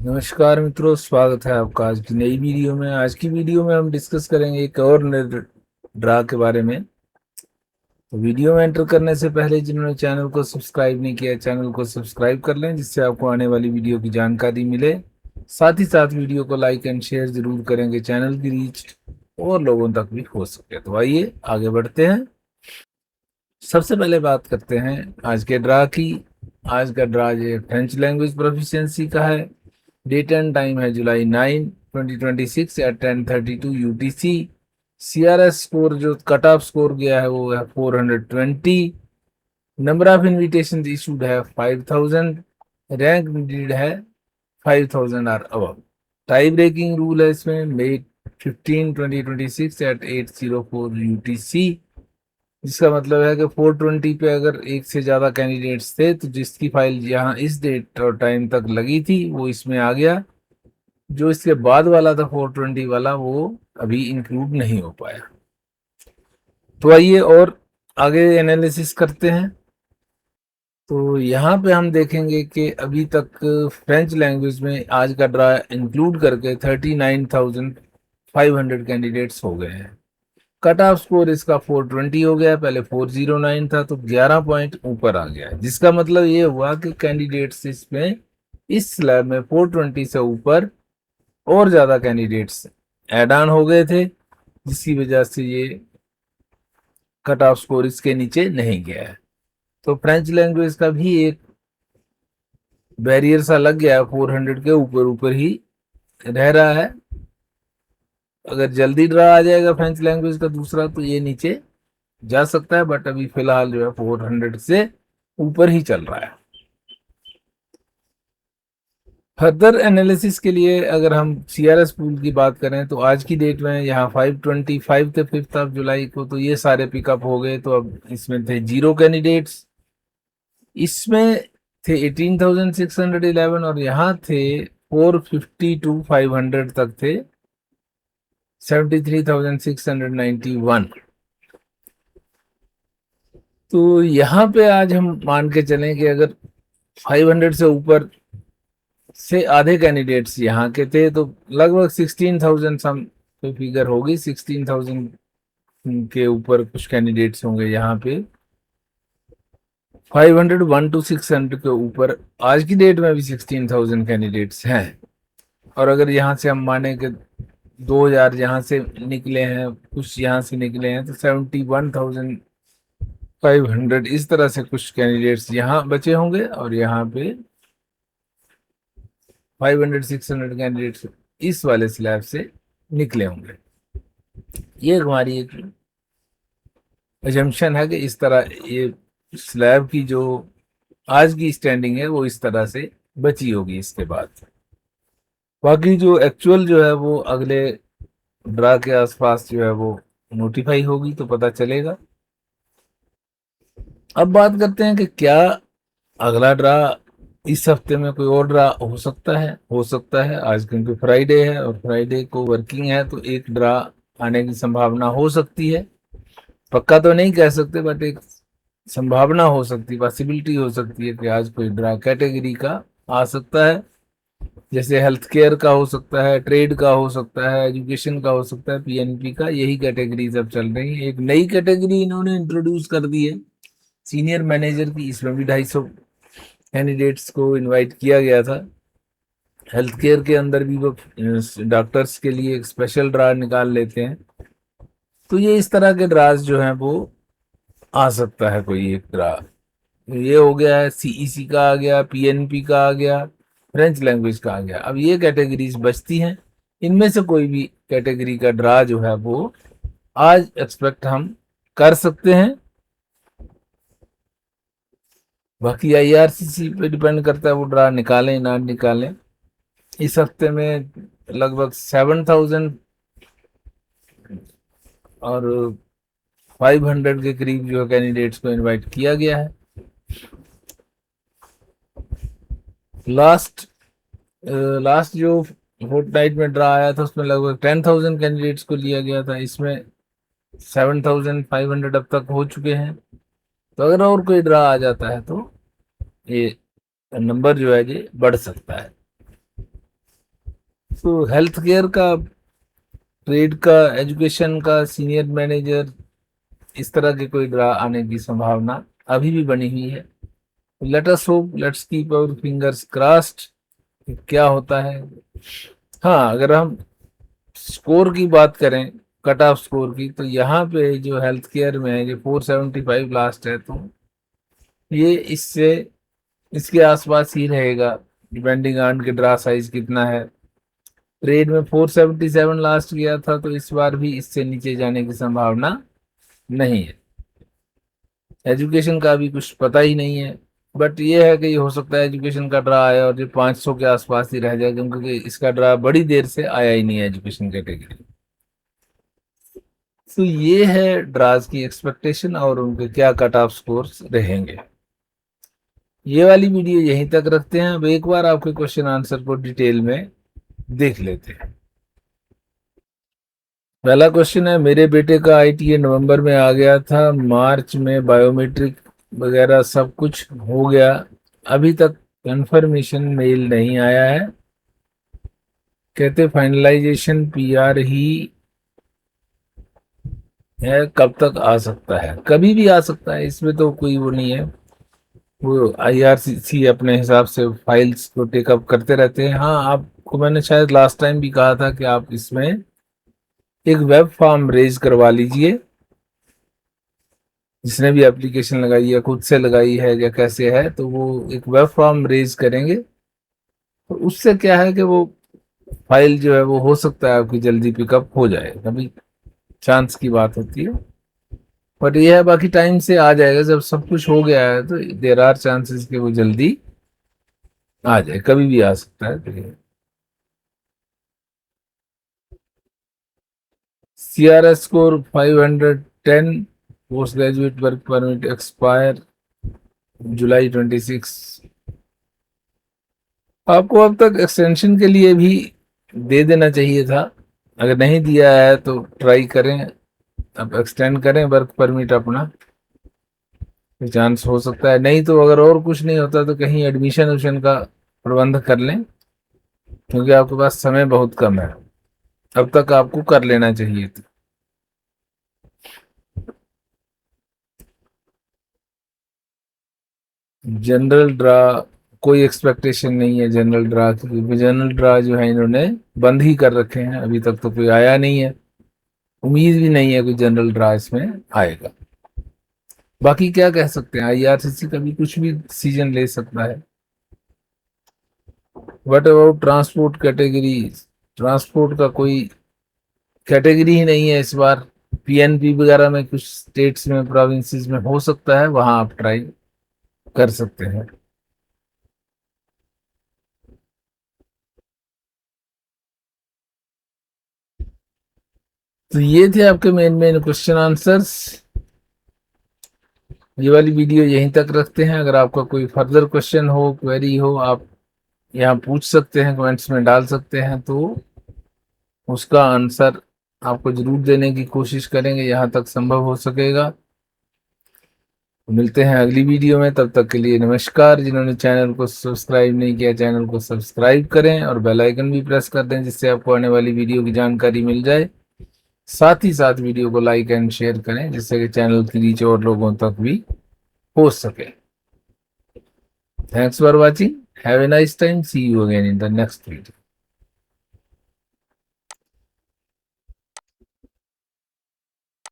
नमस्कार मित्रों, स्वागत है आपका आज की नई वीडियो में। आज की वीडियो में हम डिस्कस करेंगे एक और ड्रा के बारे में। तो वीडियो में एंटर करने से पहले जिन्होंने चैनल को सब्सक्राइब नहीं किया, चैनल को सब्सक्राइब कर लें, जिससे आपको आने वाली वीडियो की जानकारी मिले। साथ ही साथ वीडियो को लाइक एंड शेयर जरूर करेंगे, चैनल की रीच और लोगों तक भी हो सके। तो आइए आगे बढ़ते हैं। सबसे पहले बात करते हैं आज के ड्रा की। आज का ड्रा ये फ्रेंच लैंग्वेज प्रोफिशिएंसी का है। डेट एंड टाइम है जुलाई 9 2026 एट 10:32 UTC। CRS स्कोर जो कट ऑफ स्कोर गया है वो है 420। नंबर ऑफ इनविटेशन इशूड है 5000। रैंक नीडेड है 5000 और अबव। टाई ब्रेकिंग रूल है इसमें May 15 2026 एट 8:04 UTC, जिसका मतलब है कि 420 पे अगर एक से ज्यादा कैंडिडेट्स थे तो जिसकी फाइल यहाँ इस डेट और टाइम तक लगी थी वो इसमें आ गया। जो इसके बाद वाला था 420 वाला वो अभी इंक्लूड नहीं हो पाया। तो आइए और आगे एनालिसिस करते हैं। तो यहाँ पे हम देखेंगे कि अभी तक फ्रेंच लैंग्वेज में आज का ड्रा इंक्लूड करके 39,500 कैंडिडेट्स हो गए हैं। कट ऑफ स्कोर इसका 420 हो गया, पहले 409 था, तो 11 पॉइंट ऊपर आ गया है। जिसका मतलब ये हुआ कि कैंडिडेट्स इसमें इस स्लैब में 420 से ऊपर और ज्यादा कैंडिडेट्स ऐड ऑन हो गए थे, जिसकी वजह से ये कट ऑफ स्कोर इसके नीचे नहीं गया है। तो फ्रेंच लैंग्वेज का भी एक बैरियर सा लग गया है, 400 के ऊपर ऊपर ही रह रहा है। अगर जल्दी ड्रा आ जाएगा फ्रेंच लैंग्वेज का दूसरा तो ये नीचे जा सकता है, बट अभी फिलहाल जो है 400 से ऊपर ही चल रहा है। फर्दर एनालिसिस के लिए अगर हम CRS पूल की बात करें तो आज की डेट में यहाँ 525 थे 5 जुलाई को, तो ये सारे पिकअप हो गए। तो अब इसमें थे 0 कैंडिडेट्स, इसमें थे 18,611 और यहाँ थे 450 500 तक थे 73,691। तो यहाँ पे आज हम मान के चलें कि अगर 500 से ऊपर से आधे कैंडिडेट्स यहाँ के थे तो लगभग 16,000 सम फिगर होगी। 16,000 के ऊपर कुछ कैंडिडेट्स होंगे यहाँ पे। 501 to 600 के ऊपर आज की डेट में भी 16,000 कैंडिडेट्स हैं। और अगर यहाँ से हम माने कि 2,000 यहाँ से निकले हैं, कुछ यहाँ से निकले हैं, तो 71,500 इस तरह से कुछ कैंडिडेट्स यहाँ बचे होंगे और यहाँ पे 500-600 कैंडिडेट्स इस वाले स्लैब से निकले होंगे। ये हमारी एक एजम्पशन है कि इस तरह ये स्लैब की जो आज की स्टैंडिंग है वो इस तरह से बची होगी इसके बाद। बाकी जो एक्चुअल जो है वो अगले ड्रा के आसपास जो है वो नोटिफाई होगी तो पता चलेगा। अब बात करते हैं कि क्या अगला ड्रा इस हफ्ते में कोई और ड्रा हो सकता है आज क्योंकि फ्राइडे है और फ्राइडे को वर्किंग है, तो एक ड्रा आने की संभावना हो सकती है। पक्का तो नहीं कह सकते, बट एक संभावना हो सकती है, पॉसिबिलिटी हो सकती है कि आज कोई ड्रा कैटेगरी का आ सकता है। जैसे हेल्थ केयर का हो सकता है, ट्रेड का हो सकता है, एजुकेशन का हो सकता है, PNP का। यही कैटेगरी सब चल रही है। एक नई कैटेगरी इन्होंने इंट्रोड्यूस कर दी है सीनियर मैनेजर की, इसमें भी 250 कैंडिडेट्स को इनवाइट किया गया था। हेल्थ केयर के अंदर भी वो डॉक्टर्स के लिए एक स्पेशल ड्रा निकाल लेते हैं। तो ये इस तरह के ड्राज जो हैं वो आ सकता है कोई एक ड्रा। ये हो गया है, CEC का आ गया, PNP का आ गया, फ्रेंच लैंग्वेज का आ गया। अब ये कैटेगरीज बचती हैं, इनमें से कोई भी कैटेगरी का ड्रा जो है वो आज एक्सपेक्ट हम कर सकते हैं। बाकी IRCC पे डिपेंड करता है वो ड्रा निकालें ना निकालें। इस हफ्ते में लगभग 7,000 और 500 के करीब जो कैंडिडेट्स को इनवाइट किया गया है। लास्ट जो फोर्टनाइट में ड्रा आया था उसमें लगभग 10,000 कैंडिडेट्स को लिया गया था। इसमें 7,500 अब तक हो चुके हैं। तो अगर और कोई ड्रा आ जाता है तो ये नंबर जो है ये बढ़ सकता है। तो हेल्थ केयर का, ट्रेड का, एजुकेशन का, सीनियर मैनेजर, इस तरह के कोई ड्रा आने की संभावना अभी भी बनी हुई है। Let us hope, let's keep our fingers crossed, क्या होता है। हाँ, अगर हम स्कोर की बात करें, कट ऑफ स्कोर की, तो यहाँ पे जो हेल्थ केयर में है, जो 475 लास्ट है, तो ये इससे, इसके आसपास ही रहेगा, डिपेंडिंग ऑन के ड्रा साइज कितना है। ट्रेड में 477 लास्ट गया था, तो इस बार भी इससे नीचे जाने की संभावना नहीं है। एजुकेशन का भी कुछ पता ही नहीं है, बट ये है कि ये हो सकता है एजुकेशन का ड्रा आया और ये 500 के आसपास ही रह जाए, क्योंकि इसका ड्रा बड़ी देर से आया ही नहीं है एजुकेशन कैटेगरी। तो ये है ड्राज की एक्सपेक्टेशन और उनके क्या कट ऑफ स्कोर्स रहेंगे। ये वाली वीडियो यहीं तक रखते हैं। अब एक बार आपके क्वेश्चन आंसर को डिटेल में देख लेते हैं। पहला क्वेश्चन है, मेरे बेटे का आईटीए नवंबर में आ गया था, मार्च में बायोमेट्रिक वगैरह सब कुछ हो गया, अभी तक कंफर्मेशन मेल नहीं आया है, कहते फाइनलाइजेशन पीआर ही है, कब तक आ सकता है? कभी भी आ सकता है, इसमें तो कोई वो नहीं है। वो आईआरसीसी अपने हिसाब से फाइल्स को टेकअप करते रहते हैं। हाँ, आपको मैंने शायद लास्ट टाइम भी कहा था कि आप इसमें एक वेब फॉर्म रेज करवा लीजिए, जिसने भी एप्लीकेशन लगाई है, खुद से लगाई है या कैसे है, तो वो एक वेब फॉर्म रेज करेंगे, तो उससे क्या है कि वो फाइल जो है वो हो सकता है आपकी जल्दी पिकअप हो जाए, कभी चांस की बात होती है। बट ये है, बाकी टाइम से आ जाएगा, जब सब कुछ हो गया है तो देर आर चांसेस कि वो जल्दी आ जाए, कभी भी आ सकता है। तो CRS score 510, post graduate work permit expire जुलाई 26। आपको अब तक एक्सटेंशन के लिए भी दे देना चाहिए था, अगर नहीं दिया है तो ट्राई करें, अब एक्सटेंड करें वर्क परमिट अपना, चांस हो सकता है। नहीं तो अगर और कुछ नहीं होता तो कहीं एडमिशन उशन का प्रबंध कर लें, क्योंकि आपके पास समय बहुत कम है, अब तक आपको कर लेना चाहिए था। जनरल ड्रा कोई एक्सपेक्टेशन नहीं है जनरल ड्रा की, क्योंकि जनरल ड्रा जो है इन्होंने बंद ही कर रखे हैं, अभी तक तो कोई आया नहीं है, उम्मीद भी नहीं है कोई जनरल ड्रा इसमें आएगा। बाकी क्या कह सकते हैं, आईआरसीसी कभी कुछ भी डिसीजन ले सकता है। What about transport category? Transport का कोई कैटेगरी ही नहीं है इस बार। पीएनपी वगैरह में कुछ स्टेट्स में, प्रोविंसेस में हो सकता है, वहां आप ट्राई कर सकते हैं। तो ये थे आपके मेन मेन क्वेश्चन आंसर्स। ये वाली वीडियो यहीं तक रखते हैं। अगर आपका कोई फर्दर क्वेश्चन हो, क्वेरी हो, आप यहाँ पूछ सकते हैं, कमेंट्स में डाल सकते हैं, तो उसका आंसर आपको जरूर देने की कोशिश करेंगे, यहाँ तक संभव हो सकेगा। मिलते हैं अगली वीडियो में, तब तक के लिए नमस्कार। जिन्होंने चैनल को सब्सक्राइब नहीं किया, चैनल को सब्सक्राइब करें और बेल आइकन भी प्रेस कर दें, जिससे आपको आने वाली वीडियो की जानकारी मिल जाए। साथ ही साथ वीडियो को लाइक एंड शेयर करें, जिससे कि चैनल की रीच और लोगों तक भी हो सके। Thanks for watching, have a nice time, see you again in the next video.